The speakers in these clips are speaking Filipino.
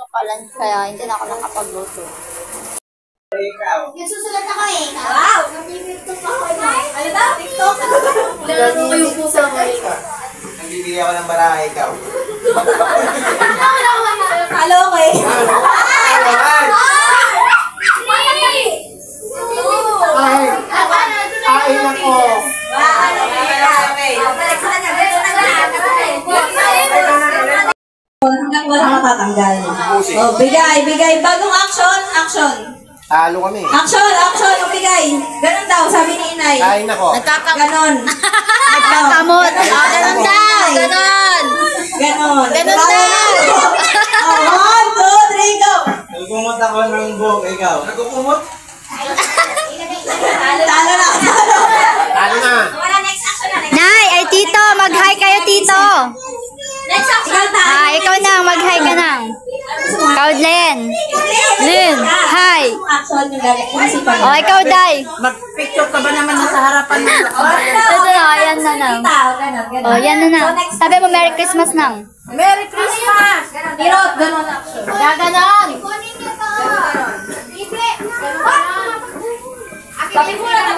Kalan kaya hindi na ako nakapagluto. Yung susunod ako eh. Wow! Nag-TikTok ako eh. Ano daw? TikTok? Lalo ko yung pusa ko eh. Nagbibigay ako ng baraha, ikaw. Halo ko eh. Kain ako. Hanggang wala matatanggal. Oh, bigay. Bagong action. Talo kami. Action, yung bigay. Ganon daw, sabi ni Inay. Kain ako. Ganon. Nagkakamot. Ganon daw. Ganon. Ganon daw. 1, 2, 3, go. Nagkumot ako ng buhok, ikaw. Nagkumot? Talo na. Talo na. Wala, next action na. Nay, ay tito. Mag-hi kayo, tito. Next action. Ikaw na. Mag-hi ka na. Len. Hi. Action yung galit. Oh, ikaw, Day. Mag-picture ka ba naman sa harapan mo? Ito na. Ayan na na. Oh, yan na na. Sabi mo, Merry Christmas na. Merry Christmas! Tirot, ganon action. Gaganon. Tabi mo na.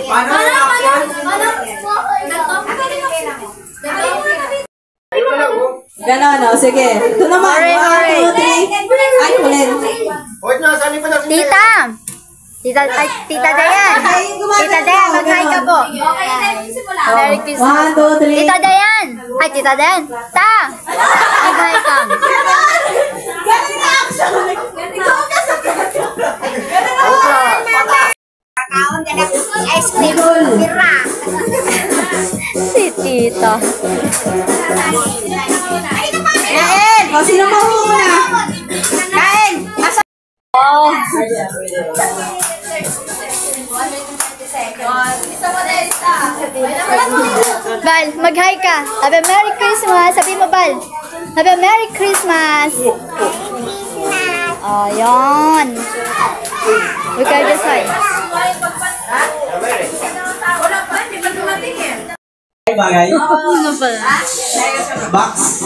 Paano yung action? Ganon, o. Sige. Ito naman. 1, 2, 3. Ay, ulit. Wait na, saan pa na? Tita. Tita Dayan. Tita Dayan, mag-hi ka po. Merry Christmas. 1, 2, 3. Tita Dayan. Ay, Tita Dayan. Mag-hi ka. Ganon na action. Ice cream. Si Tita. Kain! O, sino mahuhuna? Kain! Oh. Bal, mag-hi ka. Sabi, Merry Christmas. Sabi mo, Bal. Sabi, Merry Christmas. Oh, yun. We can just hi. Bagay? Ano pala? Box?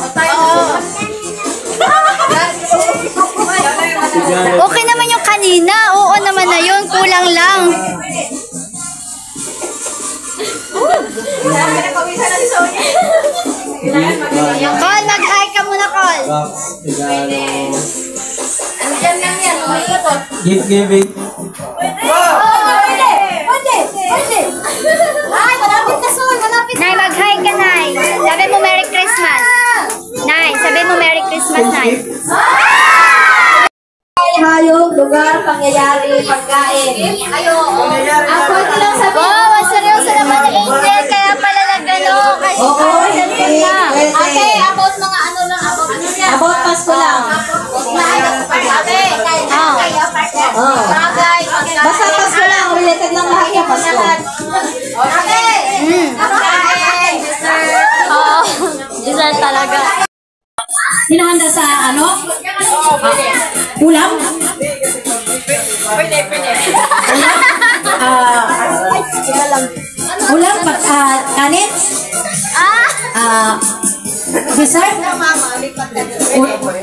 Okay naman yung kanina. Oo naman na yun. Kulang lang. Col, mag-hi ka muna, Col. Box, regalo. Gift giving. Ay, malapit na, Sol. Malapit na. Nay, mag-hi ka, Nay. Sabi mo, Merry Christmas. Nay, sabi mo, Merry Christmas, Nay. Hayop, lugar, pangyayari, pagkain. Ayo. Ako ito lang sabi. Oh, seryoso naman ni Angel. Kaya pala nag-ano. Kasi Ate, about mga ano lang, about Pasko lang. Basta Pasko lang, related lang lahat sa Pasko. Oo. Dessert talaga. Sino handa sa ano? Ulam? Pwede. Ulam? Kanin? Dessert?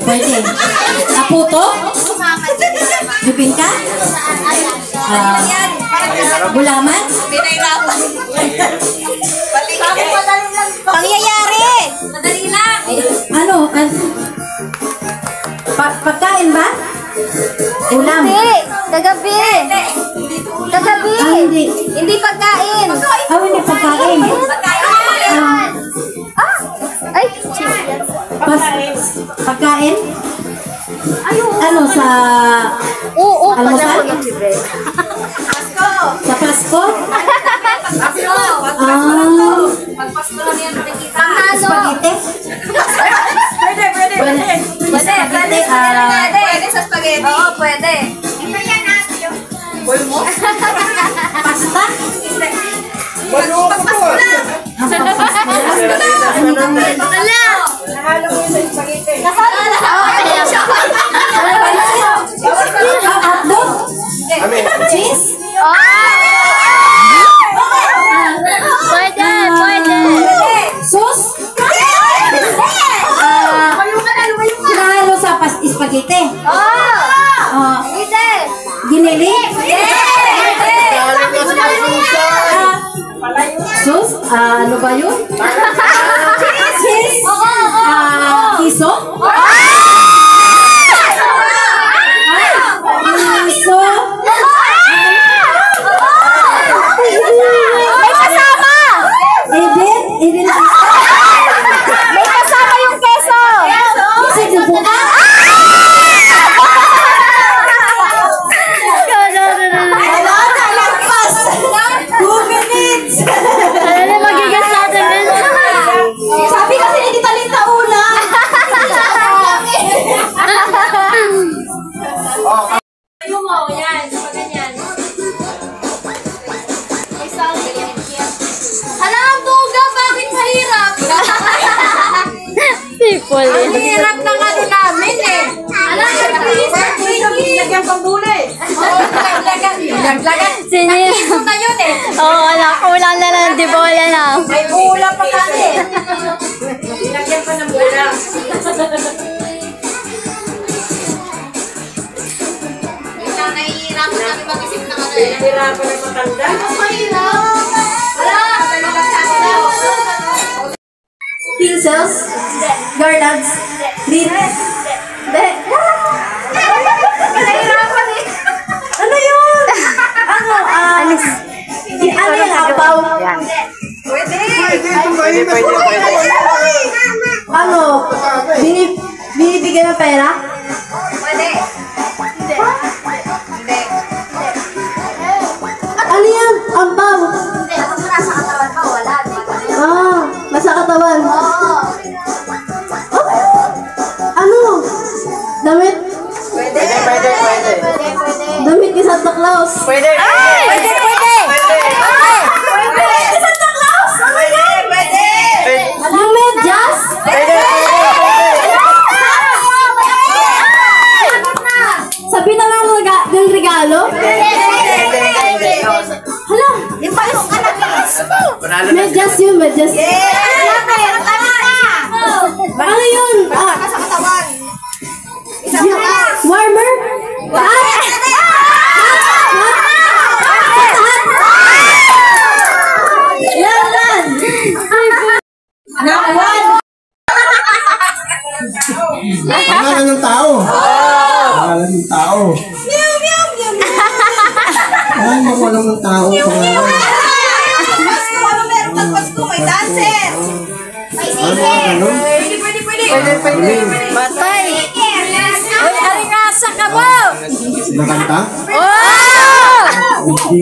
Pwede. Puto? Bibingka? Gulaman? Pangyayari. Ano? Pagkain ba? Ulam? Hindi. Kagabi. Hindi. Hindi pagkain. Hindi pagkain. Ay, Pagkain? Ano sa oo. almusal? Sa Pasko? Spaghetti? Pwede sa spaghetti. Oo, pwede. Pasta? Wala. Nahalo mo sa spaghetti. Hotdog? Cheese? Pwede. Sauce? spaghetti. Oh! Hindi! Giniling. Sus? Ano ba yun? Cheese? Kiso? Kiso? May kasama! Ibin? Ibin na May kasama yung keso! Kasi dubuka? Ano na magigas natin? Sabi kasi hindi talita una. Ayaw mo, yan. Pag ganyan. Hala, ang buga! Bakit mahirap? Sipol Ang hirap ng ano namin eh. Alam mo, Lagyan pang gulay. Lagyan. Sinil. Ito na yun eh. Oo, anak. Kulang na lang. Di bola na. May bula pa kasi. Lagyan pa ng bula. Nahihirapan kami mag-isip ng ano eh. Hirapan ng matanda. Pincels? Garlands? Lead? Nahihirapan eh. Ano yun? Ano? Ano yung apaw? Ano? Binibigyan ng pera? Ano yan? Ampaw? Nasa katawan. Oh, ano? Damit? Pwede. Damit ni Santa Claus. Pwede. Pwede! Santa Claus! Ano yan? Yung medyas? Sabi na lang ng regalo? Hala! Medyas yun, medyas. Ano yun? Warmer? Yan! Pangalan ng tao. Pangalan ng tao. Ay, mawalan ng tao. Pangalan. May dancer. Ano? Matay! Uy, aringasa ka mo. Nakanta? Oh! Hindi.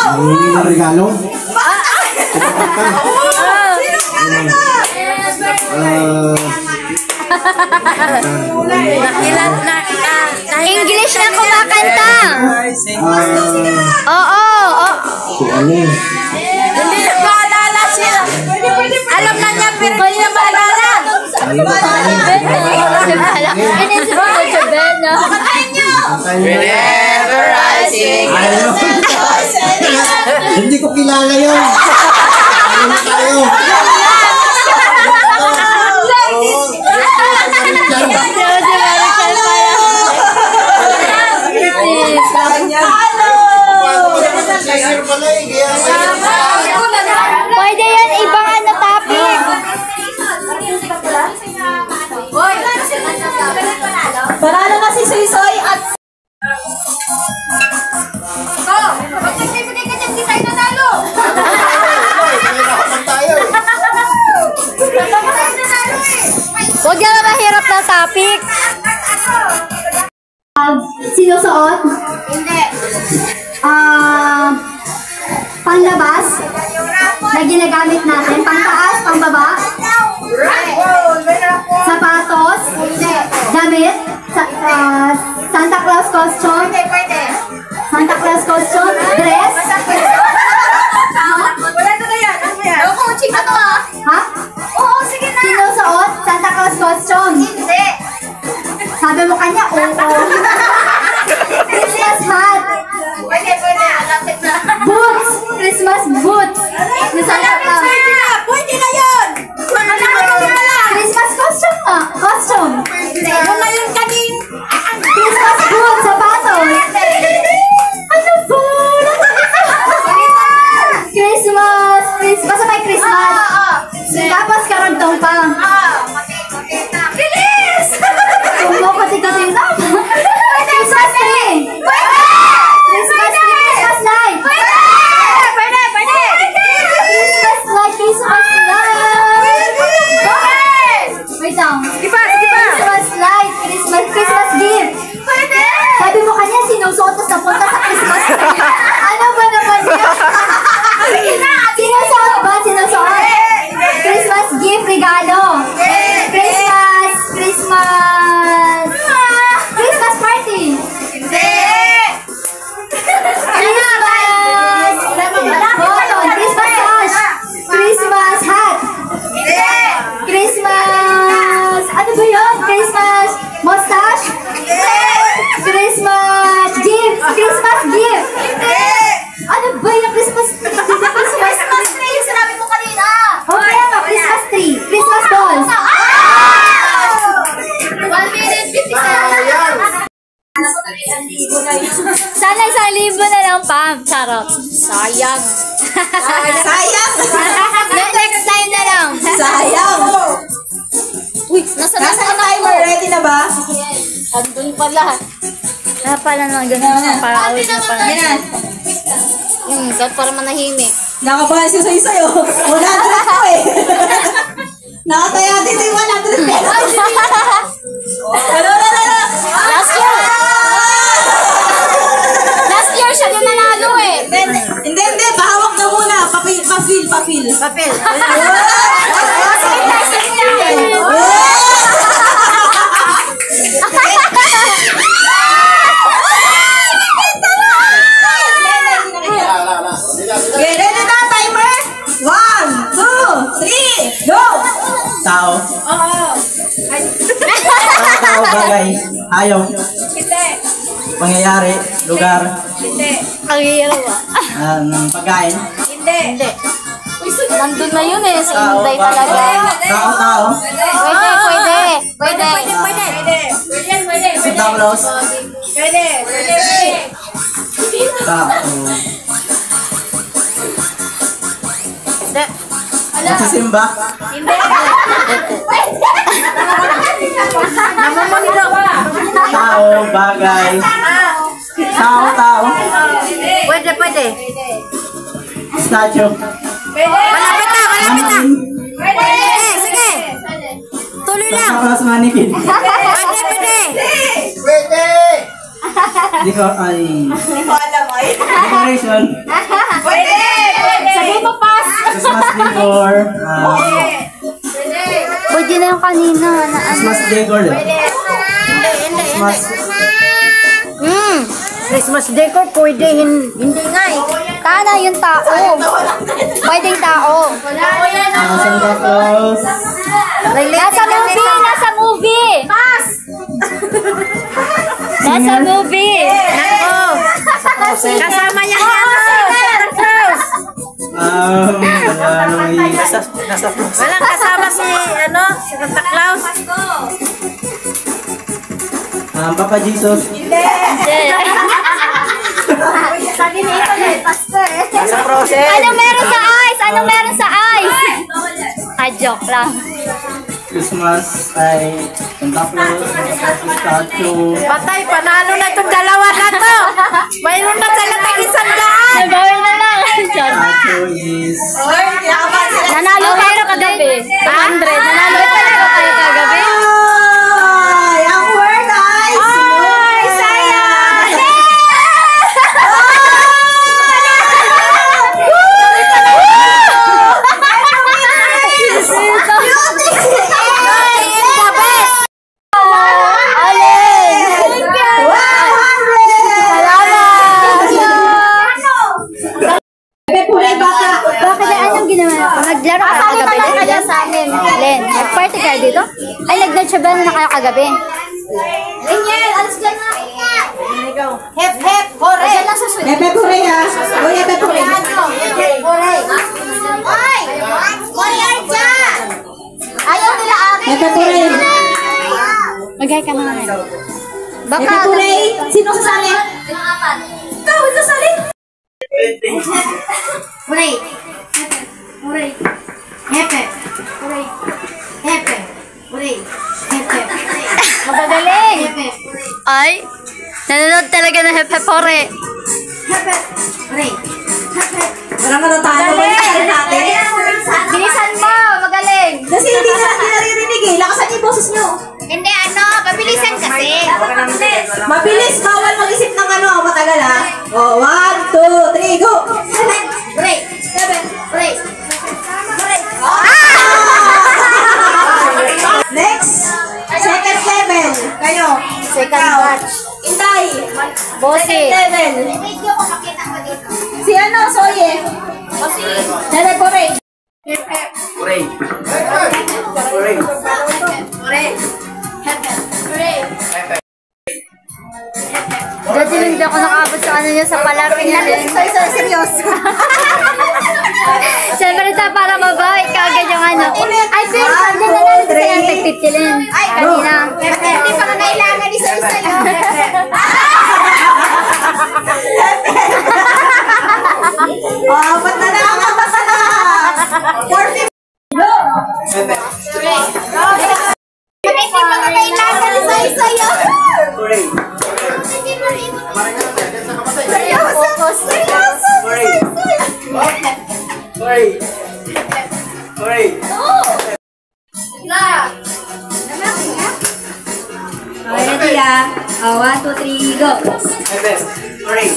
Nangingi ng regalo? English na kumakanta! Oo! Si ano? Hindi na maalala sila. Alam na niya, pero hindi na maalala. Ano ba tayo? Inisip ko sa Ben, no? Whenever I sing. Hindi ko kilala yun. Ano na tayo? Pwede yan, ibang ano topic. Panalo na si Soy at Pag nagbibigay ka dyan, di tayo nanalo. Huwag na mahirap na topic. sinusuot? Hindi. Panlabas na ginagamit natin, pangtaas, pangbaba, sapatos, damit, Santa Claus costume, Santa Claus costume, dress. Wala na yan. Ano yan? Coaching ka to ah. Ha? Oo, sige na. Sinusuot, Santa Claus costume. Hindi. Sabi mo kanya, oo. Christmas hat, Pwede. Alapit na. boots, Christmas boots. Ni Santa Claus. Pwede na yun! Christmas costume nga, costume. Yun na kartong pa. Bilis! Kung mo kasi na. Christmas tree. Christmas tree, Christmas light. Pwede! Christmas light, Christmas light. Wait lang. Sige pa! Christmas light, Christmas gift. Pwede! Sabi mo kanya, sinusuot tapos napunta sa Christmas tree. Ano ba naman yun? Sinusuot ba? Sinusuot? Christmas gift, regalo. Christmas party. Hindi! Christmas cash. Christmas hat. Hindi! Christmas, ano ba yun? Christmas mustache. Christmas gift. Christmas gift. Ano ba yung Christmas tree? Christmas tree yung sinabi mo kanina! Okay ba? Christmas tree. Christmas balls. 1 minute, 50 seconds! Sana 1,000 na lang, Pam. Charot. Sayang. Sayang! Next time na lang. Sayang! Uy, nasa Nasa timer? Ready na ba? Andun pala. Pala na ganun. Para awit na pala. Yan. Para manahimik. Nakabahan siya sa isayo. 100 ko eh. Nakataya dito yung 100 pesos. Last year siya din nanalo eh. Hindi. Pahawak na muna. Papil. Okay, ready na, timer? 1, 2, 3, go! Tao. Tao, bagay. Ayaw. Pangyayari. Lugar. Ang hirap Ng pagkain. Hindi! Nandun na yun eh. Sa Tao, Inday bagay. talaga. Tao. Pwede. Santa Claus. Tao. Nagsisimba. Tao, bagay. Tao. Pwede. Statue. Malapit na. Sige. Tuloy lang. Santa Claus mannequin. Pwede. Decoration. Sabi mo, pass. Christmas decor. Pwede na yung kanina. Christmas decor. Christmas. Christmas decor, pwede. Hindi nga eh. Kana yung tao. Pwedeng tao. Santa Claus. Nasa movie. Pass. Nasa movie. Nako. Kasama niya Santa Claus. Walang kasama si Santa Claus. Papa Jesus. Sabi ni ito na Pastor. Nasa process. Anong meron sa ice? Joke lang. Christmas ay Santa Claus. Statue. Patay, panalo na itong dalawa na to. Mayroon na sila tag-100. Nabawin na lang. Statue is Nanalo kayo kagabi. 100. Nanalo kayo kagabi. Ang word ay Sayang! Naglaro ka kagabi din? Sa amin. Len, nag-party kayo dito? Ay, nag-nurture na kayo kagabi. Daniel, alis dyan na! Hep, hore. Dyan lang sa sulit. Hepe hore ha. O hepe hore. Oy! Warrior dyan! Ayaw nila akin. Hepe hore. Mag-hi ka naman. Hepe hore. Sino sasali? Ikaw, sasali. Hooray! Hooray! Hepe! Hooray! Magagaling! Ay, nanonood talaga ng hep hep hore. Parang matatalo ba yung natin? Bilisan mo, magaling! Kasi hindi na naririnig eh. Lakasan niyo yung boses niyo. Hindi, pabilisan kasi. Mabilis, bawal mag-isip ng matagal ha. Oh, 1, 2, 3, go! Break. Break. Next, second level. Kayo. Second Ikaw. batch. Intay. Bossy. Second level. Video ko makita mo dito. Si Soye. Dada po rin. Uray. Uray. Dati hindi ako nakabot sa ano niya sa palaring natin. Seryoso. Siyempre ito para mabait kagad yung ano. Ay, pero hindi na natin sa yung tagtitilin. Kanina. Hindi pa kailangan isa-isa yun. Apat na lang. 450. Hindi pa kailangan isa-isa yun. Uray. Focus. Uray. Uray. Uray. Ready ah. 1, 2, 3, go. Hep. Uray.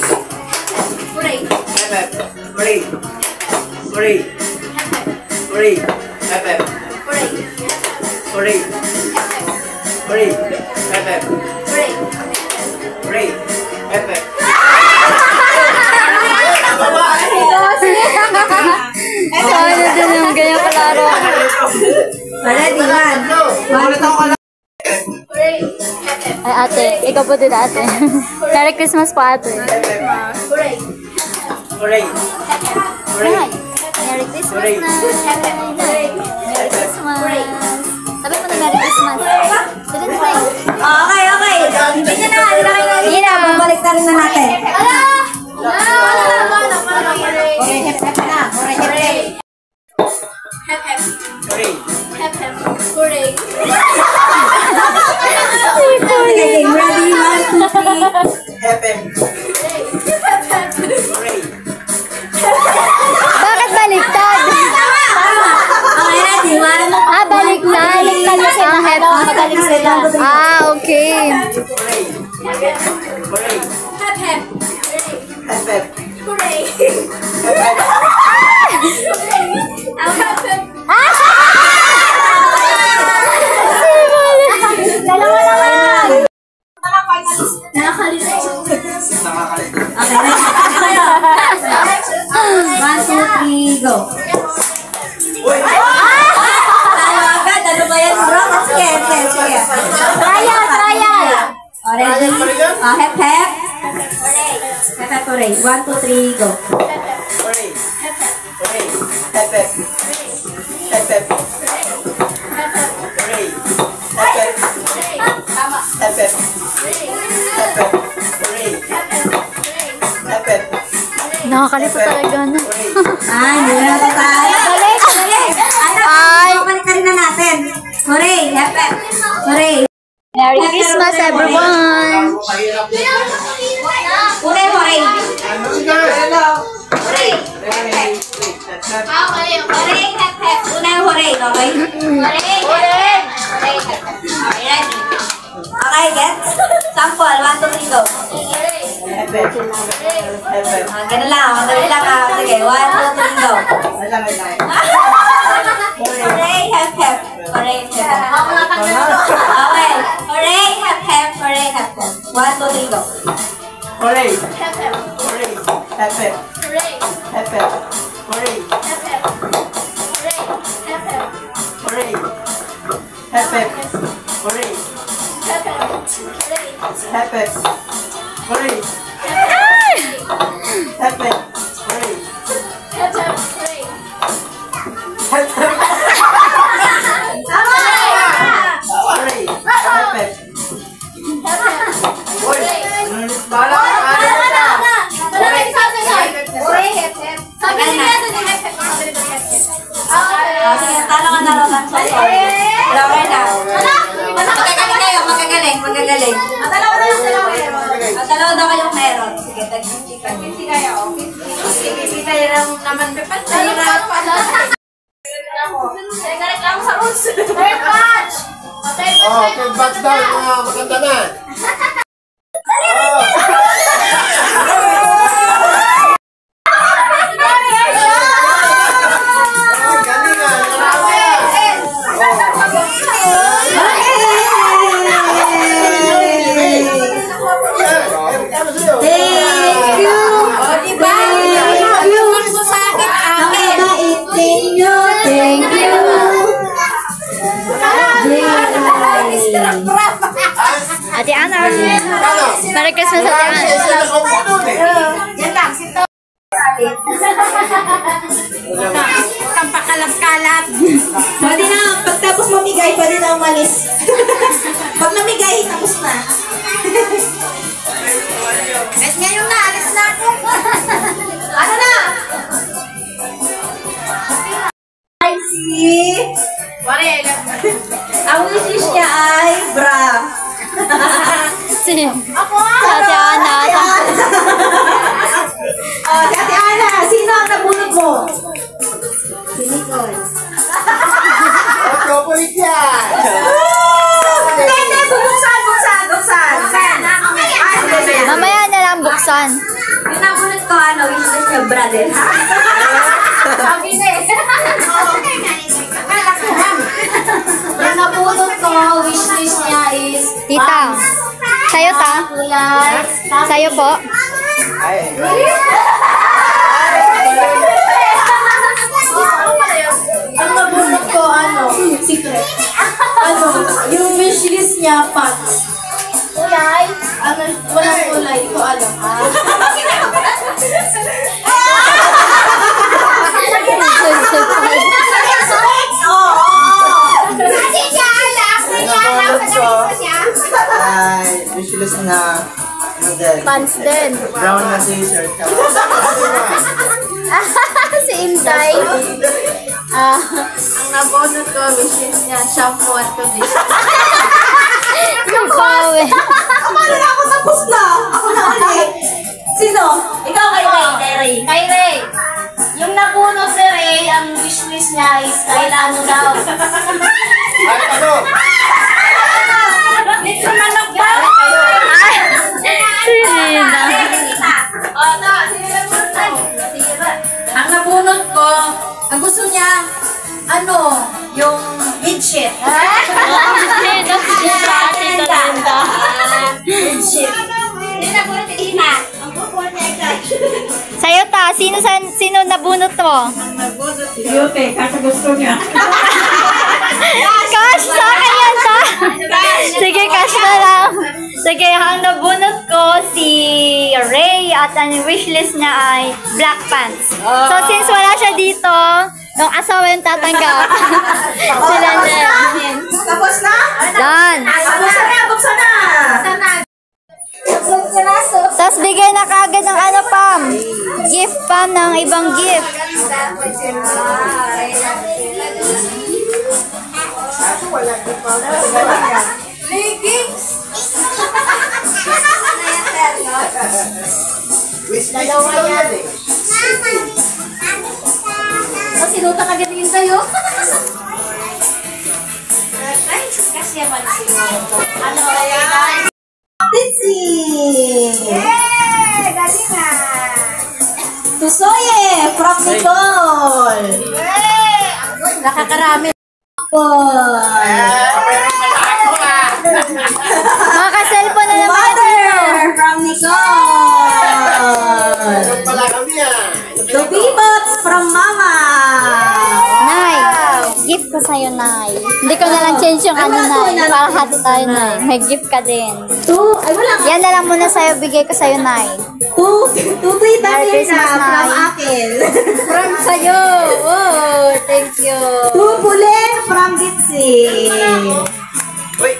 Break. Hep. Uray. Uray. Uray. Hep. Break. Uray. Uray. Hep. Break. Uray. Hep. So, ano din yung ganyan kalaro. Ready, 1. Break. Ay, ate. Ikaw po din, ate. Merry Christmas po, ate. Break. Uray. Uray. Ay, Merry Christmas Uray. na. Merry Christmas. Sabi mo na Merry Christmas. Dito na tayo. Okay. Hindi na kayo Hindi na. Balik na rin na natin. Okay, hep na. Uray. Okay, ready, 1, 2, 3. Hep. Uray. Bakit baliktad? Okay, ready, 1. Ah, baliktad. Baliktad kasi ng hep. Magaling sila. Ah, okay. Uray. Uray. Hep. Dalawa naman. Nakakalito. Okay, ready. 1, 2, 3, go. Uy. Tayo agad. Ano ba yan, bro? Sige. Trial. Ready? Hep. Hep, hooray. 1, 2, 3, go. Uray. Uray. Hep. Hep. Uray. Hep. Hep. Uray. Hep. Nakakalito talaga na. Uray. Hindi na natin tayo. Ay. Balik na rin na natin. Hooray! Hep. Hooray! Merry Christmas, everyone. Hooray, hooray! Hooray, hep, hep. Unay, hooray, okay? Hooray! Okay, get? Sample, 1, 2, 3, go. Ganun lang, madali lang ah. Sige, 1, 2, 3, go. Hooray, hep, hep. Hooray, hep, hep. Okay. Hooray, hep, hep. Hooray, hep, hep. 1, 2, 3, go. Hooray! Hooray! Hep hep! Hep hep! Hooray! Hooray! Hep hep! Hooray! Hep hep! Hooray! Hep hep! Hooray! Hep hep! Hooray! Hep hep! Uy! Bala ka! Sige, talo ka na, Rosan. Okay na. Oh, feedback daw. Maganda na. Ate Ana. Merry Christmas, Ate Ana. Yan lang, sito. Kang pakalat-kalat. Pwede na, pagtapos mamigay, pwede na umalis. Pag namigay, tapos na. At ngayon na, alis na ako. Ano na? I see. Wari, Ang wishes niya ay bra. Si ako Ate Ana. Oh, si Ate Ana, sino ang nabunot mo? Si Nicole. Opo, yan. Hindi, buksan. Mamaya na lang buksan. Yung nabunot ko, wishes niya bra din. sabi na eh. Yung napulot ko, wishlist niya is Tita. Sa'yo ta. kulay. Sa'yo po. Ang nabunot ko, secret. Yung wishlist niya, pants. Kulay? Walang kulay. Ito alam. Ay, wishlist na model. Pants din. Brown na t-shirt. Si Intay. Ang nabunot ko, wishlist niya, shampoo at conditioner. Yung kawe. Paano na ako tapos na? Ako na ulit. Sino? Ikaw kay Ray. Kay Ray. Yung nabunot ni Ray, ang wishlist niya is kahit ano daw. Ay, ano? Dito manok ba? Ang nabunot ko, ang gusto niya, yung bedsheet. Bedsheet. Hindi nabunot si Ina. Ang bubunot niya Sa'yo ta. Sino nabunot mo? Yote, kasi gusto niya. Cash! Sa akin yan ta. Sige, cash na lang. Sige, ang nabunot ko si Ray at ang wishlist niya ay black pants. So, since wala siya dito, yung asawa yung tatanggap. Sila din. Tapos na? Done. Buksan na. Tapos bigay na kagad ng Pam. Gift Pam ng ibang gift. leggings. Wishlist daw yan eh. O, sinuta ka ganyan sa'yo. Ay, kasi naman ano kaya? Titsi! Yay! Galing na! Tusoye from Nicole! Yay! Nakakarami. Mga ka-cellphone na naman Mother dito. from Nicole! Meron pala kami yan. Tubibot from Mama! Nay, gift ko sa'yo, Nay. Hindi ko na lang change yung Nay. Para hati tayo, Nay. May gift ka din. Ay wala ka. Yan na lang muna sa'yo, bigay ko sa'yo, Nay. Tutoy Merry Christmas, na from Nay. akin. From sa'yo. Oh, thank you. Tupulen from Ditsi. Uy!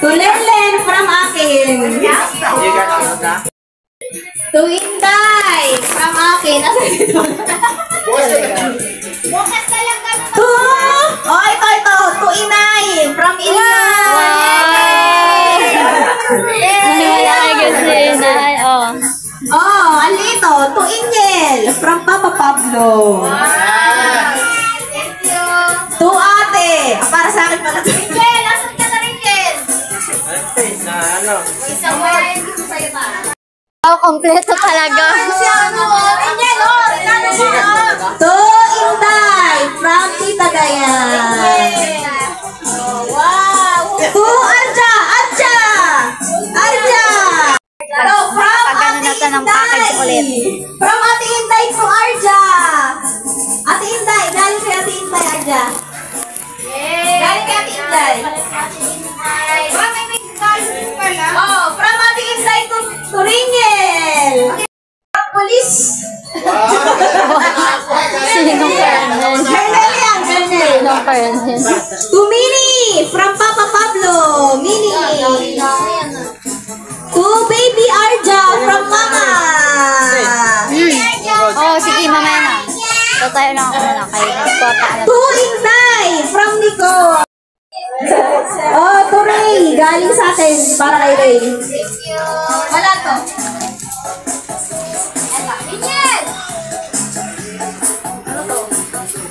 Tulenlen from akin. Hindi ka nakita. Tuinday from akin. Bukas na lang kami. Ito. Tuinay from Inay. Wala kay kasi, Nay. Oh. Alito. Tuinyel from Papa Pablo. Thank you. Ate. Para sa akin pala. Isang wala yung gusto sa'yo pa. Oh, kompleto talaga. To Inday from Tita Dayan. Wow! To Arja! Arja! Arja! To from Pagano natin ang package ulit. From Ate Inday to Arja. Ate Inday, galing kay Ate Inday, Arja. Galing kay Ate Inday. Oh, from Ate Inday to Ringel. Police. Sinong Kernel? Kernel yan, Kernel. Sinong Kernel? To Mini from Papa Pablo. Mini. To Baby Arja from Mama. Oh, sige, mamaya na. So, tayo lang ako na kayo. To Inday from Nico. Oh, to Ray. Galing sa atin para kay Ray. Wala to. Yes!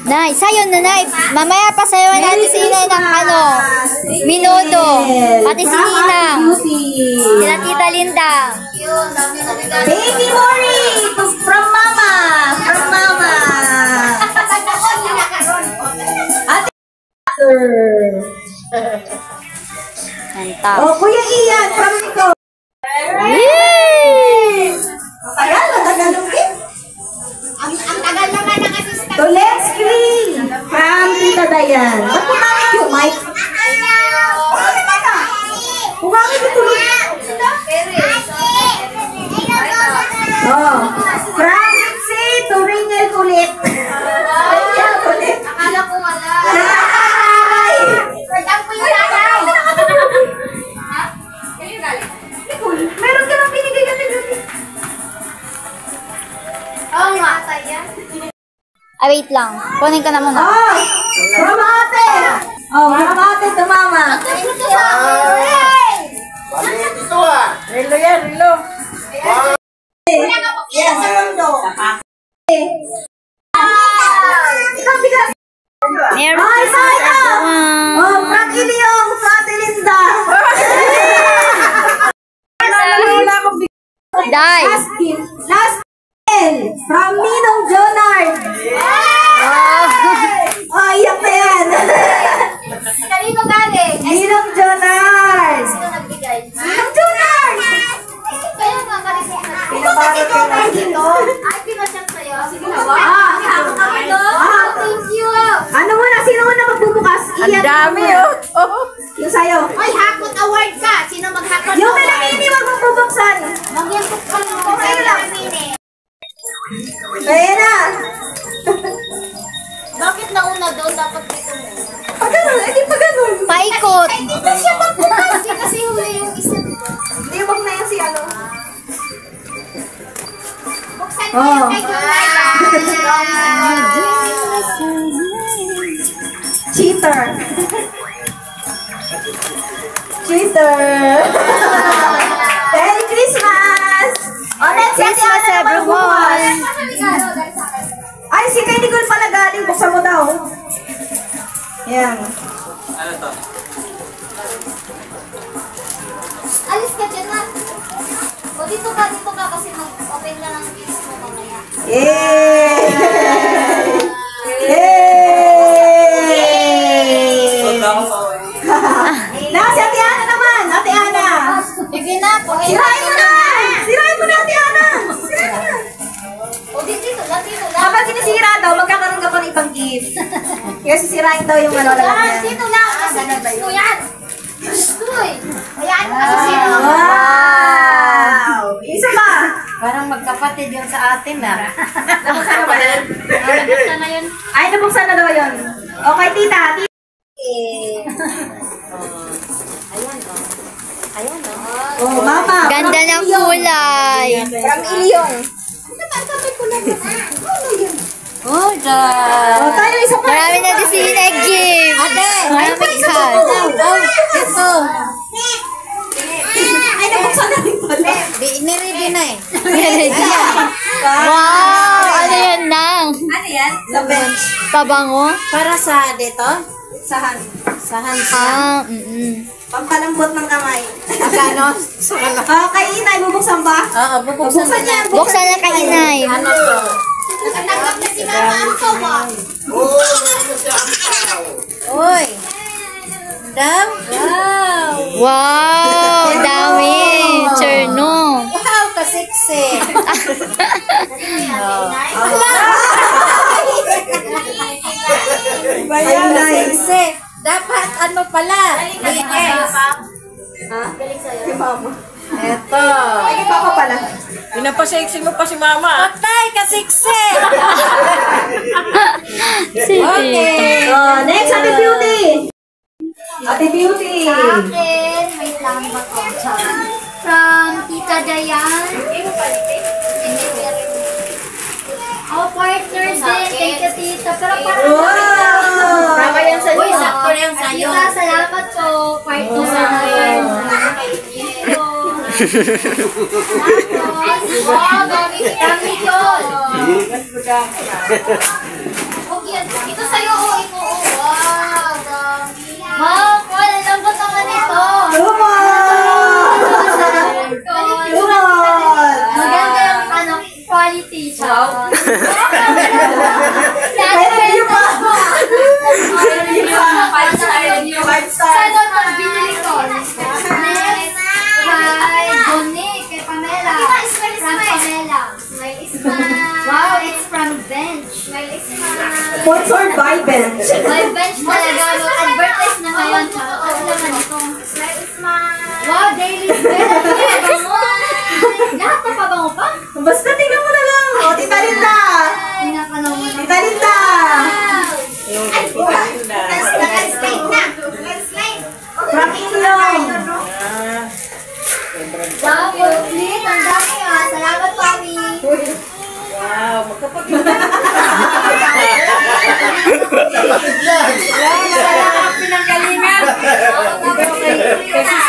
Nay, sayo na, Nay. Mamaya pa sayo natin si Inay ng ano, minuto. Pati si Ninang. Sila Tita Linda. Baby Mori from Mama. From Mama. Ate. Kanta. Oh, Kuya Ian from Nico. Yay! Matagal ng gift. Ang tagal naman ng assistant. To Let's Clean from Tita Dayan. Ba't pumangit yung mic? Pumangit yung tuloy. Oh, from Mitzi to Ringel ulit. Ringel ulit. Akala ko wala. Ay! Saan po yung nanay? Ha? Yan yung galing. Meron ka lang binigay ka nila. Oo nga. Yan. Ah, wait lang. Kunin ka na muna. Oh, from ate. Oh, from ate to mama. Rilo yan, Rilo. Yan, sa mundo. Ikaw, bigas. Merry Ay, Christmas, sayang. everyone. Oh, from Iliong sa ate Linda. Die. Last from Ninong Jonard. Oh. Oh, iyak na yan. Kanino galing? Ninong Jonard. Sino nagbigay? Ninong Jonard. Kaya nga, karisip na. Pinabalot ka na dito. Ay, pinasyak sa'yo. Sige na, Ah, Hawak kami doon. Ah. Thank you. Ano muna? Sino muna magbubukas? Ang dami, oh. Yung sa'yo. Oy, Hakot Award ka. Sino mag-Hakot Yung Award? pinamini, wag mong bubuksan. Mag-Hakot ka lang. Kayo lang. Pinamini. Kaya na. Bakit nauna doon? Dapat dito mo. Pag ganun, edi pag ganun. Paikot. Ay, dito siya magbukas. Kasi huli yung isa. Hindi, wag na yan si ano. Buksan mo Oh. yung kay Jonah. Cheater. Cheater. Merry Christmas. Oh, next Christmas, everyone. Ay, si kay Nicole pala galing. Buksan mo daw. Yan. Alis ka dyan na. O dito ka kasi mag-open na ng gifts mo mamaya. Yay! Yay! Na, si Ate Ana naman. Ate Ana. Sige na, Sirain mo na. Sirain mo na, Ate Ana. Sirain mo na. O dito lang. Kapag sinisira daw, magkakaroon ka pa ng ibang gift. Kaya sisirain daw yung ano lang. Dito lang, kasi gusto yan. Gusto eh. Ayan, kasi sino. Wow! Isa ba? Parang magkapatid yun sa atin na. Nabuksan na ba yun? Nabuksan na yun. Ay, nabuksan na daw yun. Okay, tita. Oh, mama. Ganda ng kulay. From Ilyong. Oh, Oh, tayo isa pa. marami na din si Inay gift. Marami ka. Ito. Ay, nabuksan na rin pala. Nireview na eh. Wow! Ano yan nang? Ano yan? yan? Sa bench. Pabango? Para sa dito? Sa hand. Sa hands. Pampalambot ng kamay. Magkano? Sa ano? Kay Inay, bubuksan ba? Oo, bubuksan Buksan niya. Buksan na kay Inay. Ano to? Nakatanggap na si Mama ang soba. Uy! Dam? Wow! Wow! Dami! Cherno! Wow, kasiksi! Ayun, kasiksi! Dapat ano pala? BS! Eto! Iba ko pala. Pinapasiksi mo pa si Mama. Patay, kasiksi! Si Tita. Next, Ate Beauty. Ate Beauty. Akin, wait lang ba ko? From Tita Dayan. Oh, partners din. Thank you, Tita. Pero parang Tama yan sa Uy, sakto na yan sa'yo. Tita, salamat po. Partners natin. Wow, dami yun. Ito sa'yo, oh. Ito, oh. Wow, dami. Wow, Paul, ang lambot naman ito. Maganda yung quality siya. Saan ito binili ko? Next, kay Bonnie, kay Pamela. From Pamela. Wow, it's from Bench. Sponsored by Bench. By Bench talaga. Advertise na ngayon. Tapos naman ito. Wow, daily spell. Lahat na pabango pa? Basta tingnan mo na lang. O, Tita Linda. Pinapanaw mo na. Tita Linda. From Inyong. Wow, complete. Ang dami ah. Salamat, Mami. Wow, magkapag... Salamat pinanggalingan.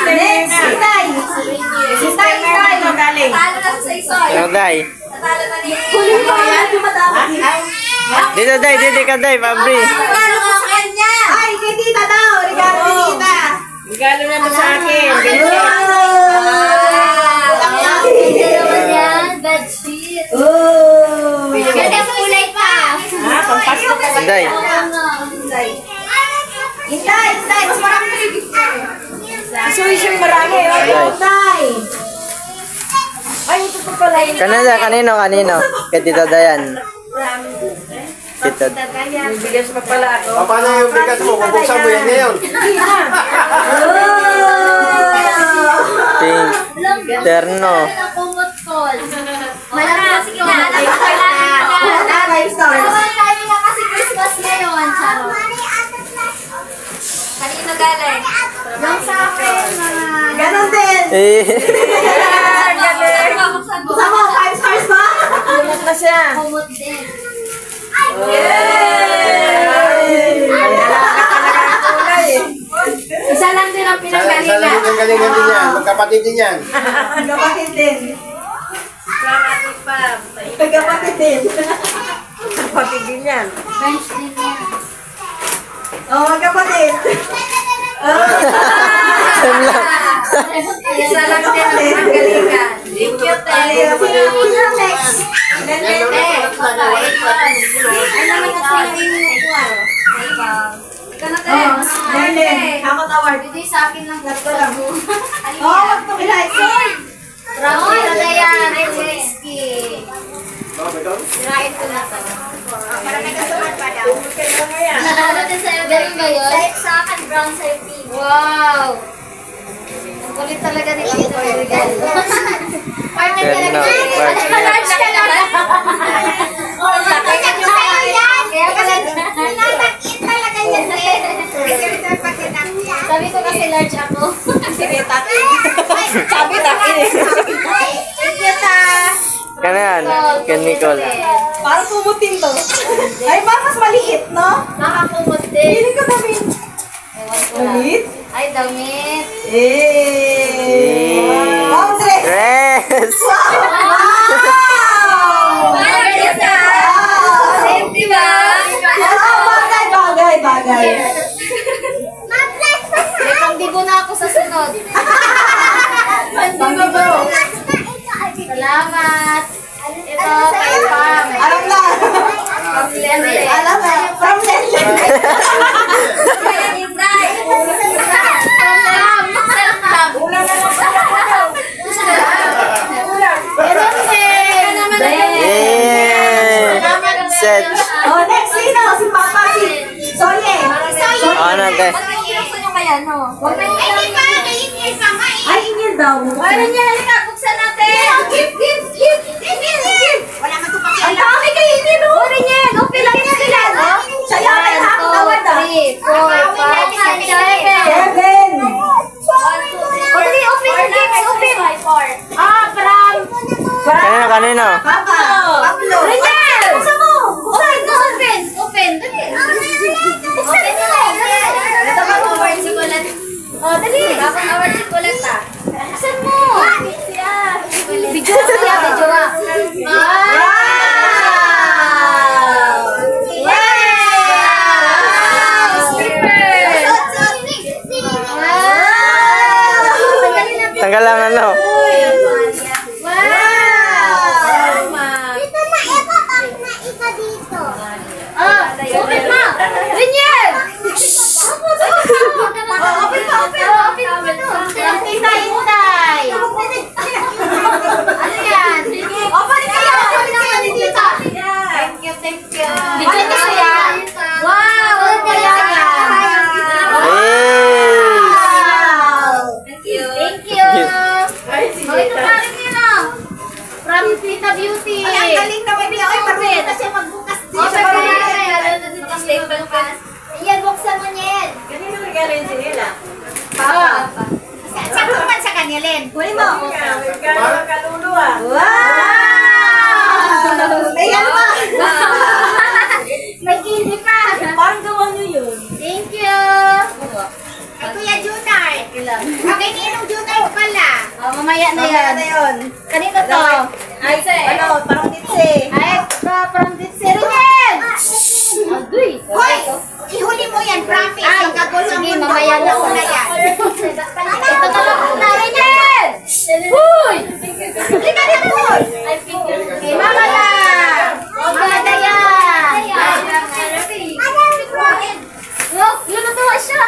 Next, Itay. Itay, Itay. Talo na sa iso. Ano, Day? Natalo na ni. Kunin mo yan, di madami. Dito, Day. Dito ka, Day. Pabri. Regalo ko sa kanya. Ay, kay Tita daw. Regalo kay Tita. Regalo naman sa akin. Ganda naman yan. Bedsheet. Ganda kulay pa. Pampasko ka. Day. Itay, Itay. Mas marami na yung Isuy-suy marami. Itay. Ay, ito pa pala yun. Kanino? Kay Tita Dayan. Tita. May bigas pa pala ako. Paano yung bigas mo? Bubuksan mo yan ngayon. Pink. Terno. Kumot-kol. Malakas ka na. Five stars. Tayo na kasi Christmas ngayon. Charo. Kanino galing? Yung sa akin, mga... Ganon din. Eh. Gusto mo, 5 stars ba? Lumot na siya. Kumot din. Isa lang din ang Isa pinanggalingan. lang yung galingan din yan. Magkapatid din yan. Magkapatid din. Salamat pa. Magkapatid din. Kapatid din yan. Bench din yan. Oh, magkapatid. Isa lang din ang pinanggalingan. Thank you, Next. Oh, Merlin. Hamot award. Ito yung sa akin lang. Tatlo lang. Oh, wag to kilay. Ramon, ano yan? Whiskey. Sirain ko na to. Ano din sa'yo? Galing ba yun? Sa akin, brown sa'yo, pink. Wow! Ang kulit talaga ni Tito. Partner ka lang. Large ka lang. Kaya pala, natakin talaga yan. Sabi ko kasi large ako. Sige, taki. Sabi taki. Thank you, ta. Kanan. Kay Nicole. Parang pumutin to. Ay, ba mas maliit, no? Nakakumot din. Pili ko damit. Ewan ko lang. Damit? Ay, damit. Eh. Wow, dress. Dress! Wow! Wow! Safety ba? Maguna ako sa sunod. Salamat. Ito, kay Pam. Alam na. From Lenle. Alam na. From Lenle. Kaya Inday. Set. Oh, next sino? Si Papa. Si Soye. Ano, te? Gusto nyo kaya, no? Ay, Ingil daw. Wala niya, halika, buksan natin. Gift. Wala man ito pa. Ang dami kayo hindi, no? Wala niya, open lang niya sila, no? Siya yung may hapon na. 3, 4, 5, 6, 7. Seven. O, dali, open your gifts, open. Kanino? Papa. Pablo. Rachel! Buksan mo! Open! Dali! Buksan mo! Ito ba award si Colette? Oh, dali! Bakong award si Colette, ah. Buksan mo! Video siya, video ah. Wow! Tanggal lang ano. Open mo! Riniel! Open mo! Hintay! Ano yan? Open kayo! Thank you. Video ko siya. Wow! Kaya yan. Thank you. Oh, ito pa rin yun, oh. From Tita Beauty. Ay, ang galing naman niya. Ay, marunong na siya magbukas din. Yan, buksan mo niyan. Kanino regalo yun si Nila? Sakto naman sa kanya, Len. Kunin mo. Regalo ng kaluluwa. Wow! Ayan pa. May candy pa. Parang gawa niyo yun. Thank you. Ay, Kuya Junard. Okay, ninong Junard pala. Oh, mamaya na Mamaya yan. na yun. Kanino to? Ay, Ano, parang ditse. Ay, from Ditsiri yan. Agoy. Hoy! Ihuli mo yan, promise. Ay, Yung kagulo sige, mo, mamaya na una yan. Ito na lang na rin yan. Uy! Halika na po. Kay Mama na. Mama na yan. Look, lulutuwa siya.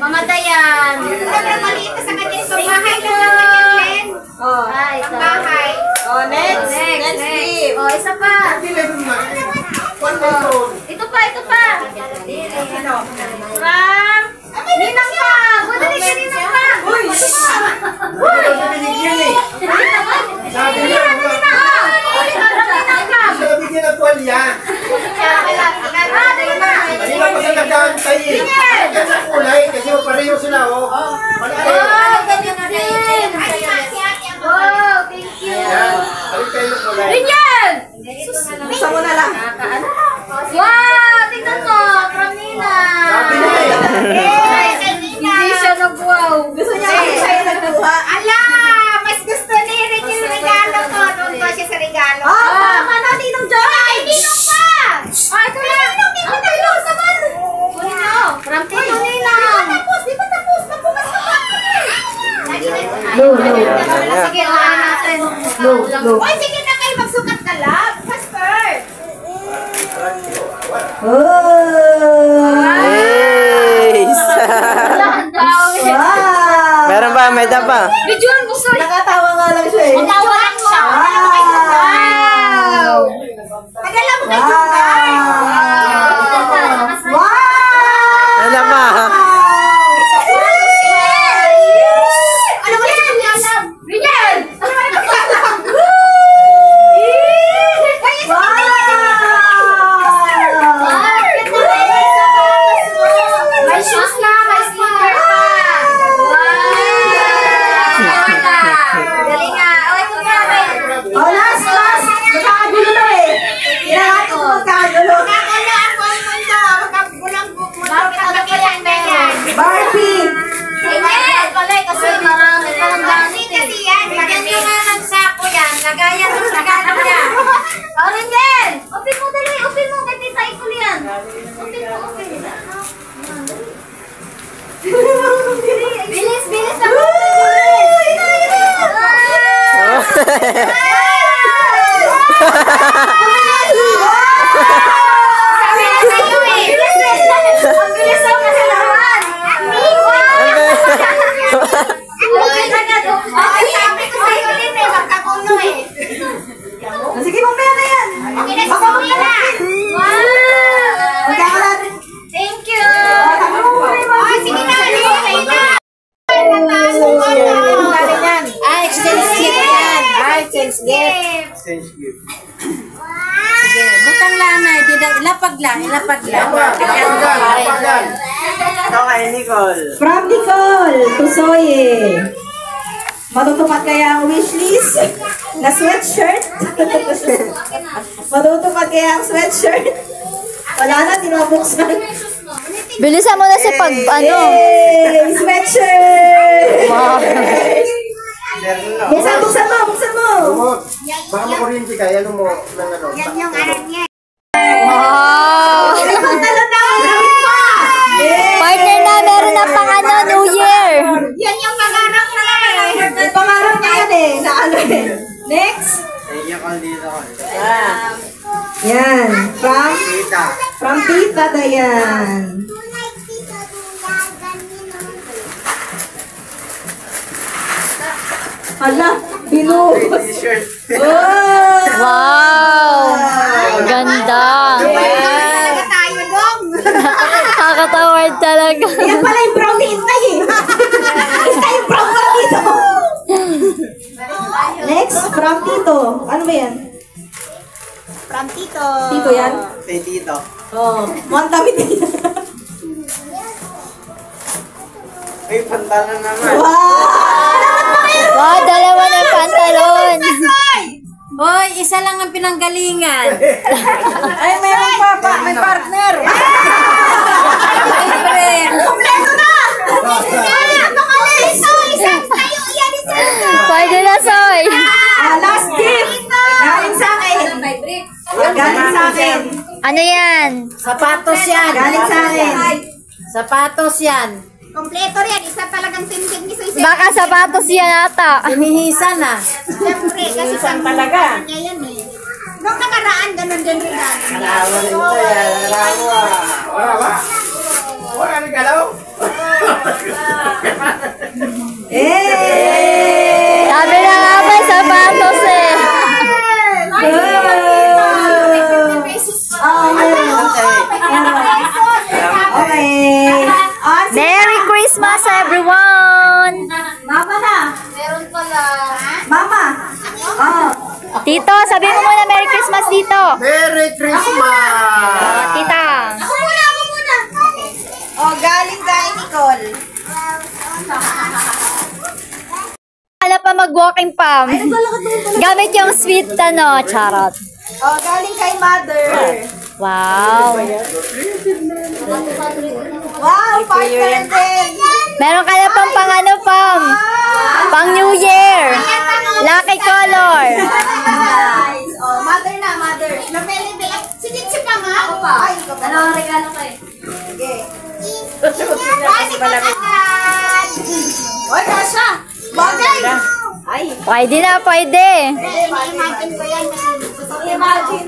Mamatayan. Maliit na sa kanya yung pambahay lang naman yan, Len. Oh, ay, ito. Pambahay. Oh, next. Next. Oh, isa pa. Oh, ito pa. From Ninang Pam. Dali ka Ninang Pam. Uy! Sabi niya, bigyan ng tuwalya. Hindi ba kasi nag-aantay eh. Yan sa kulay, kasi pareho sila, oh. Malaki. Oh, thank you. Yan, balik kayo ng kulay. Rinyan! Buksan mo na lang. Wow! Tingnan mo! From Nina! Sabi niya eh. Hindi siya nag-wow. Gusto niya kasi siya yung nagkuha. Ala! Mas gusto ni Rick yung regalo ko. Doon ko siya sa regalo. Tama na, Ninong John! Ay, Ninong pa! Ah, ito na! Ninong, Ninong, saman! Kunin mo! From Tito Nina! Di ba tapos? Magbukas ka pa! Sige, ulaan natin. Oy, sige na kayo, magsukat ka lang. Faster! Ace! Ang dami. Meron ba? May pa? Videoan mo, sorry. Nakatawa nga lang siya eh. Natawa lang siya. Wow! Padala mo kay Junard! Wow! Ano pa? Ano ba yung alam? Rinyan! May shoes na, may sneaker pa. Dali nga. O, ito pa. Oh, last! Magkakagulo na eh. Kailangan ko magkakagulo. Magkakagulo ako ang mundo. Magkagulang buko. Bakit ano pa yan, Bella? exchange gift. Sige, butang lanay. Ilapag lang. Lapagan. Ito kay Nicole. From Nicole to Zoe. Matutupad kaya ang wishlist na sweatshirt? Matutupad kaya ang sweatshirt? Wala na, di mabuksan. Bilisan mo na sa pag, ano. Yay! Sweatshirt! Wow. Buksan mo! Baka makurinti ka, ano mo, ng ano. Yan yung aral niya. Wow. Pagtalo na! Partner na, meron na pang ano, New Year. Yan yung pangarap na lang. May pangarap na yan eh. Na ano eh. Next. Thank you, Col, dito. Yan. Tita. From Tita Dayan. Hala, binuhos. T-shirt. Oh! Wow. Ganda. Talaga tayo dong. Kakatawad talaga. Yan pala yung brown ni Intay eh. Intay yung brown pala dito. Next, from Tito. Ano ba yan? From Tito. Tito yan? Kay Tito. Oh, one damit din. Ay, pantalan naman. Wow! Wow, dalawa na yung pantalon. Hoy, isa lang ang pinanggalingan. Ay, meron pa. May partner. May friend. Kompleto na! Isang tayo. Yan, isang tayo. Pwede na, Soy. Last gift. Galing sa akin. Galing sa akin. Ano yan? Sapatos yan. Galing sa akin. Sapatos yan. Kompleto rin. Isa talagang tindig ni Soy. Baka sapatos yan ata. Sinihisan na. Siyempre, kasi sa talaga. niya yan eh. Nung nakaraan, ganun din rin natin. Wala ba? Wala nang galaw? Eh! Sabi na nga ba, sapatos eh. Okay. Merry Christmas, everyone! Mama na. Meron pala. Mama. Oh. Tito, sabi mo muna Merry Christmas, Tito. Merry Christmas! Tita. Ako muna. Oh, galing kay Nicole. Wala pa mag-walking pam. Gamit yung sweet, ano, charot. Oh, galing kay Mother. Wow. Wow, partner din. Meron ka na pang ano, pam. Pang New Year. Lucky color. Nice. Oh, Mother na, Mother. Napili-bili. Si Ditsi pa nga. Ay, ikaw pa. Dalawang regalo ko eh. Sige. Ay, si Kakakan. Oy, Kasha. Bagay. Ay. Pwede na, pwede. I-imagine ko yan. Imagine.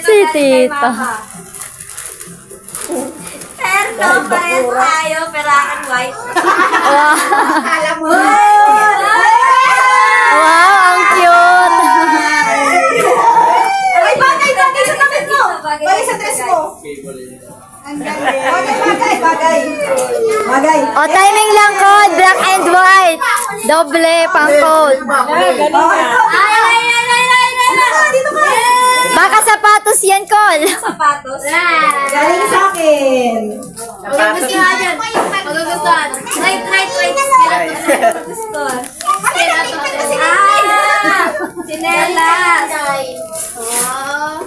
Si Tito. Pero, parehas tayo, perakan white. Wow. Alam mo. Wow, ang cute. Ay, bagay sa damit mo. Bagay sa dress mo. Bagay. O, timing lang, Col. Black and white. Doble, pang code. Dito ka. Baka sapatos yan, Col. Sapatos. Galing sa akin. Magugustuhan yan. Magugustuhan. Right. Gusto. Sinelas. Oh.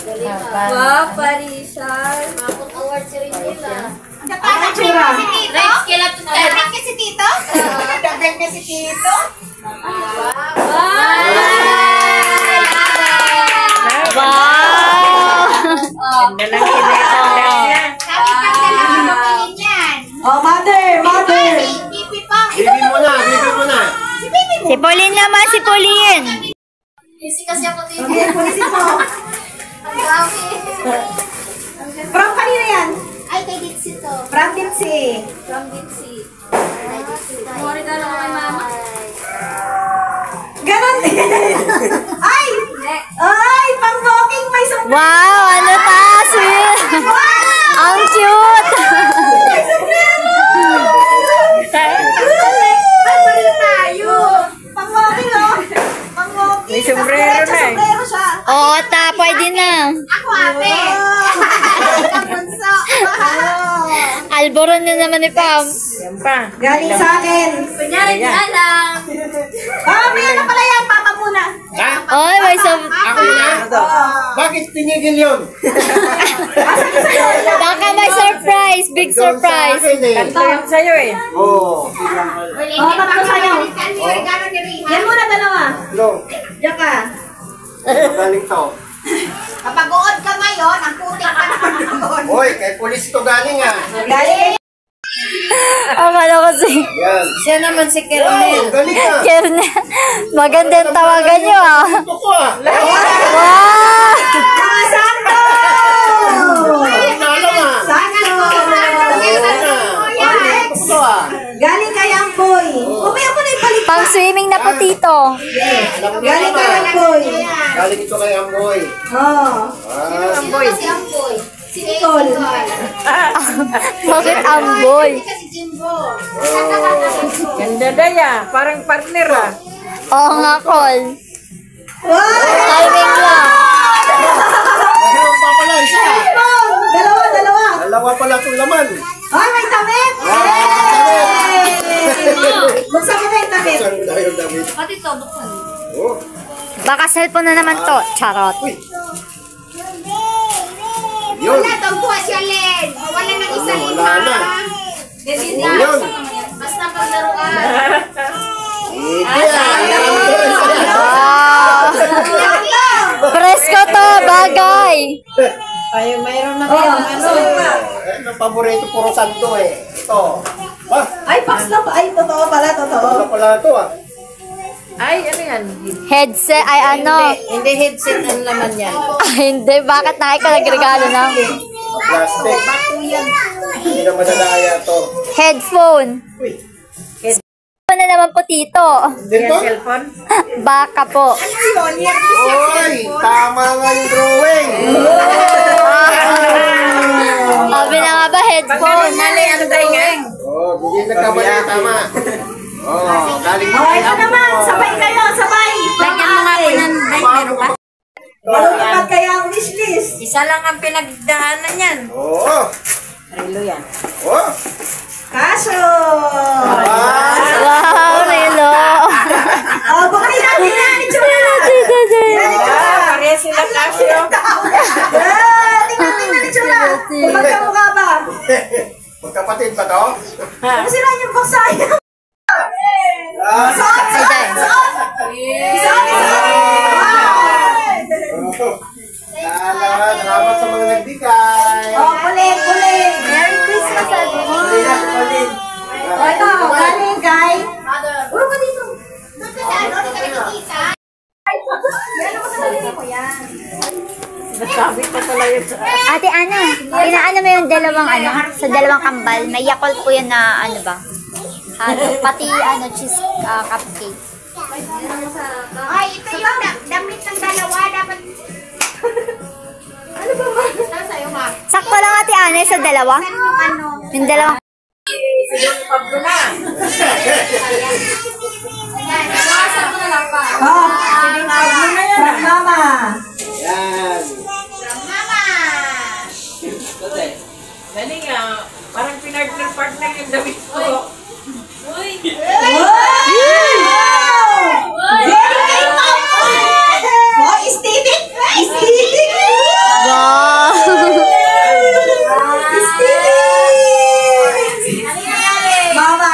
Wow, parisan. Award si Rinila. Ano tsura? Si Tito? Dabing ka si Tito? Dabing ka si Tito? Wow. Sabi pang dalawa mapilin yan. Oh, mother. Pipi pang. Bibi mo na. Si Pipi mo. Si Pauline naman, si Pauline. Busy kasi ako dito. Okay, pulisin mo. Ang dami. From kanina yan? Ay, kay Ditsi to. From Dipsy. From Ditsi. Mori ka lang kay mama. Ganon din. Ay! Ay, pang-walking may sombrero. Wow, ano ta, sweet. Ang cute. May sombrero. Ay, balik tayo. Pang-walking, oh. Pang-walking. Kalboron na naman ni Pam. Yan pa. Galing sa akin. Kunyari, alam. May ano pala yan, papa muna. Ha? Oy, may sub... Ako na? Bakit tinigil yun? Baka may surprise. Big surprise. Doon sa akin eh. Tatlo yan sa'yo eh. Oo. Tatlo sa'yo. Yan muna dalawa. No. Diyan ka. Magaling to. Kapag uod ka ngayon, ang putik ka nakakaroon. Hoy, kay pulis to galing ah. Galing. Akala ko si... Yan. Siya naman si Wow, Kernel. galing ah. Kernel. Maganda yung tawagan nyo ah. Ito ko ah. Wow! Sakto! Alam ah. Sakto! Ito ah. Galing kay Amboy. Kumaya mo na yung balik. Pang swimming na po tito. Galing kay Amboy. Galing ito kay Amboy. Oh. Ah. Amboy. Si Amboy. Si Nicole. Bakit amboy? Kasi Jimbo. Ganda daya. Parang partner ah. Oo nga, Col. Wow! Timing lang. Meron pa pala isa. Dalawa, dalawa. Dalawa pala itong laman. Ay, may damit! Buksan mo na yung damit. Saan mo na yung damit? Pati to, buksan. Oh. Baka cellphone na naman to. Charot. Yun. Wala, tungkuha siya, Len. Wala nang isa Wala lima. na. Hindi Oh, yun. Basta paglaruan. Hindi ah. Wow! Presko to, bagay. Ay, mayroon na Oh, tayong ano. Ang paborito puro santo eh. Ito. Ba? Ay, box na ba? Ay, totoo pala, totoo. Ano pala ito ah? Ay, ano yan? Headset, ay ano. Hindi headset ang laman yan. Ay, hindi. Bakit na ikaw nagregalo na? Plastic. Hindi na madalaya ito. Headphone. Uy. Ano na naman po, tito? Dito? Yan cellphone. Baka po. Oy, tama nga yung drawing. Sabi na nga ba, headphone? Mali ang daingin. Oh, hindi nagkamali. Tama. Oh, galing Oh, ito naman. Sabay kayo, sabay. Lagyan mo nga po ng meron pa. Malulupad kaya ang wishlist. Isa lang ang pinagdaanan yan. Oo. Rilo yan. Oh. Kaso. Wow, Rilo. Oh, bukay natin na. Itsura. Pareha sila Casio. Tingnan na itsura. Kung magkamukha ba? Magkapatid ba to? Ano sila yung boksaya? Ah. Salamat sa mga nagbigay. Oh, kulit, kulit. Merry Christmas, sabi mo. Oh, ito, galing kay. Puro ka dito. Doon ka sa ano, di ka nakikita. Nasabi ko pala yun sa... Ate, ano? Inaano mo yung dalawang ano? Sa dalawang kambal. May Yakult po yan na ano ba? Pati ano, cheese cupcake. Ay, ito yung damit ng dalawa. Dapat... Ano ba ba? Ito sa'yo, ma. Sakto lang, Ate Ana, sa dalawa? Ano? Yung dalawang... Pablo na. Yan, iwasan mo na lang pa. Oh, from mama. Yan. Mama! Dali nga, parang pinartner-partner yung damit ko. Uy! Oh, estetik! Estetik! Wow! Mama!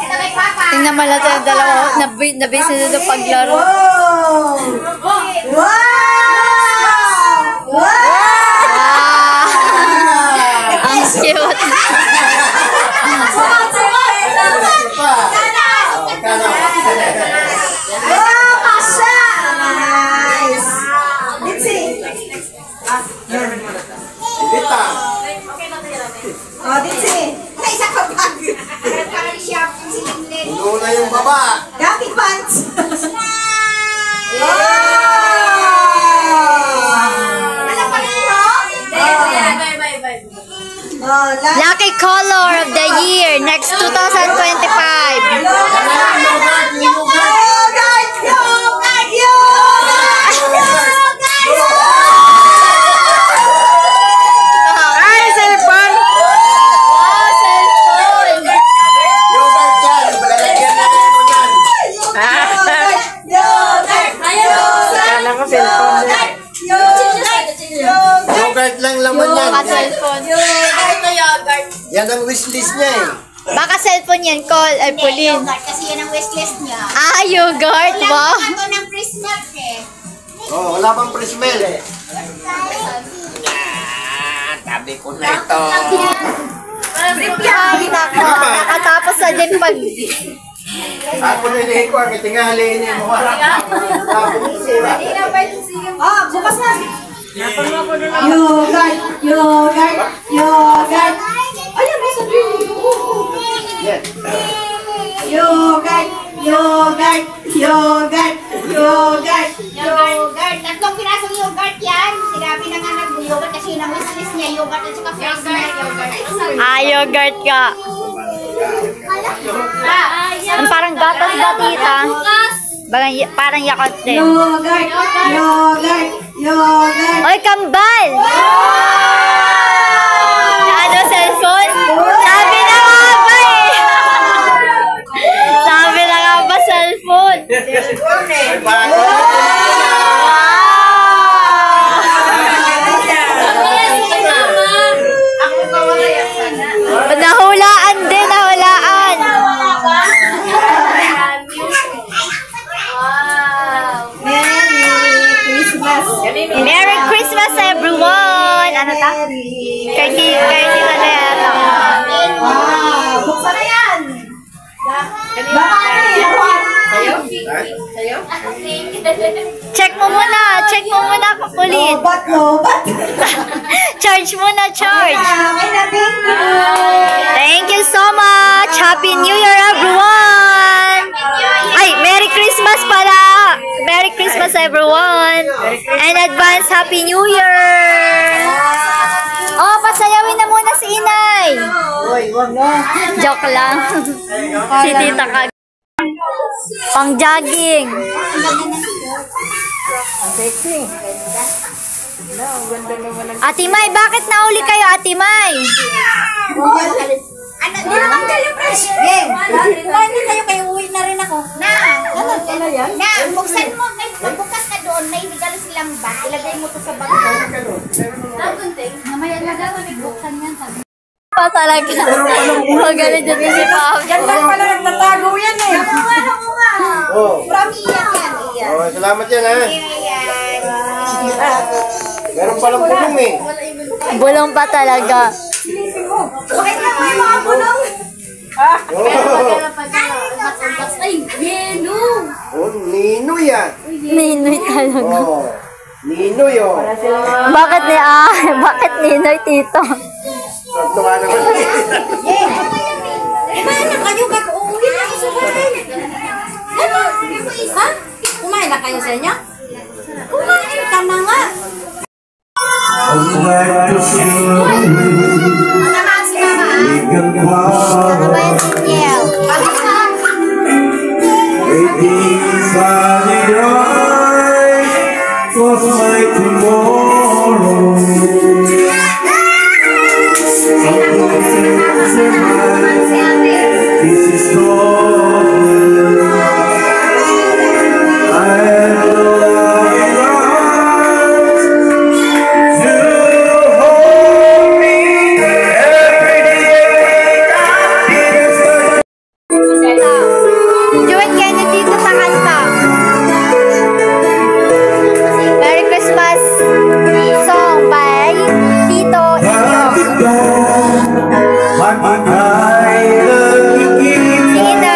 Ito kay Papa. Tingnan mo lang yung dalawa. Nabisi na ito paglaro. Wow! Wow! Wow! Ah! Ang cute. Wow! Kasha! Nice! Ditsi! Bita. Oh, Ditsi! Ay, isa ka pa. Parang siya, si Limlin. Puno na yung baba. Gaki pants! Wow! Ano pa rin, Oh, last Lucky color of the year next 2025. Ay, cellphone! Yan ang wishlist niya eh. Baka cellphone yan, call. Ay, Pauline. Yogurt, kasi yan ang wishlist niya. Ah, yogurt. Wow. Wala pa ito ng Christmas eh. Oh, wala pang pre-smell eh. Sabi ko na ito. Ay, nako. Nakatapos na din pag... Ako na inihin ko ang itingali niya mo. Oh, bukas na. Yogurt, yogurt, yogurt. Ayun, may sabihin. Yes. Yogurt, yogurt, yogurt, yogurt. Yogurt. Tatlong pirasong yogurt yan. Sinabi ng anak mo yogurt kasi yun ang wishlist niya. Yogurt at saka fresh na yogurt. Ah, yogurt ka. Ang parang gatas ba, tita? Parang yakot din. Yogurt, yogurt, yogurt. Oy, kambal! Ano, cellphone? Sabi na nga ba eh! Sabi na nga ba, cellphone? Nahulaan din, nahulaan. Merry Christmas, everyone! Ano ta? Kay Tita Neta. Wow, buksan na yan. Baka ano yan? Check mo muna, Pauline. Lobat, lobat. Charge muna, charge. Okay na, thank you. Thank you so much. Happy New Year, everyone. Ay, Merry Christmas pala. Merry Christmas, everyone. And advance Happy New Year. Oh, pasayawin na muna si Inay. Joke lang. Si Tita Kag. Pang jogging. Ate May, bakit nauli kayo, Ate May? Ano, di naman kayo fresh. Hindi kayo uwi na rin ako. Ano yan? Na, buksan mo. Magbukas ka doon. May regalo silang bag. Ilagay mo to sa bag. Mamaya lagaw. Buksan yan. Pa talaga. Magaling dyan si Pao. Ganda pala nagtatago yan eh. Oh. From Ian yan. Ian. Oh, salamat yan ha. Ian. Meron palang pulong eh. Bulong pa talaga. Bakit na may mga pulong? Ay, Beno. Oh, Nino yan. Ninoy talaga. Oh, Nino yun. Bakit Ninoy, Tito? Tuwa naman. Paano kayo uuwi na ako sa bahay? Ano? Ha? Kumain na kayo sa inyo? Kumain ka na nga. Ano ba yan, Daniel? Join kayo dito sa kanta. Merry Christmas song by Tito Inyo. Sige na.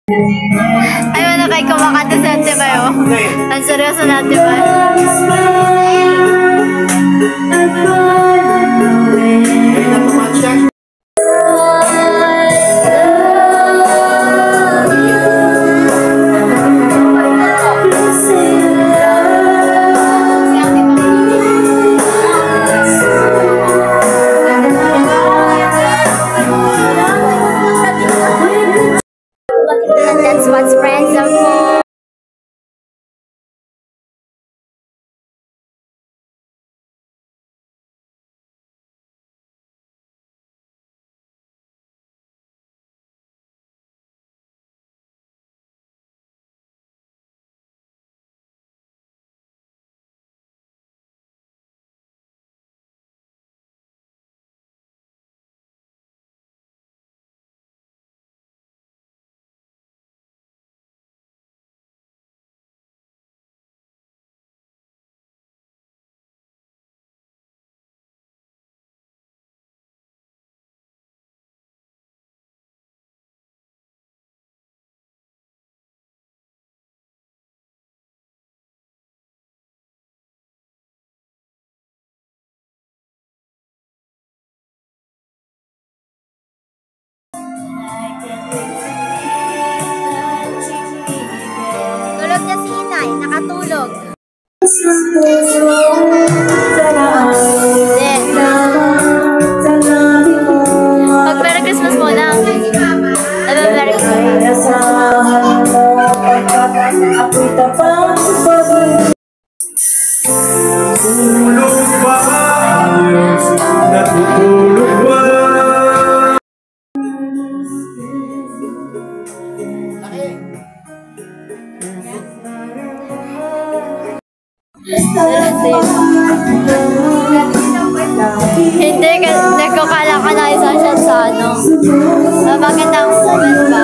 Ayaw na kay kumakanta sa Ate Mayo. Ang seryoso na Ate Mayo. That's what friends are for. Tulog na si Inay, nakatulog. Mag-Merry Christmas muna. Merry Christmas. Tulog ba? Natutulog ba? Hindi, nagkakala ka na isa siya sa ano. Bakit ang moment ba?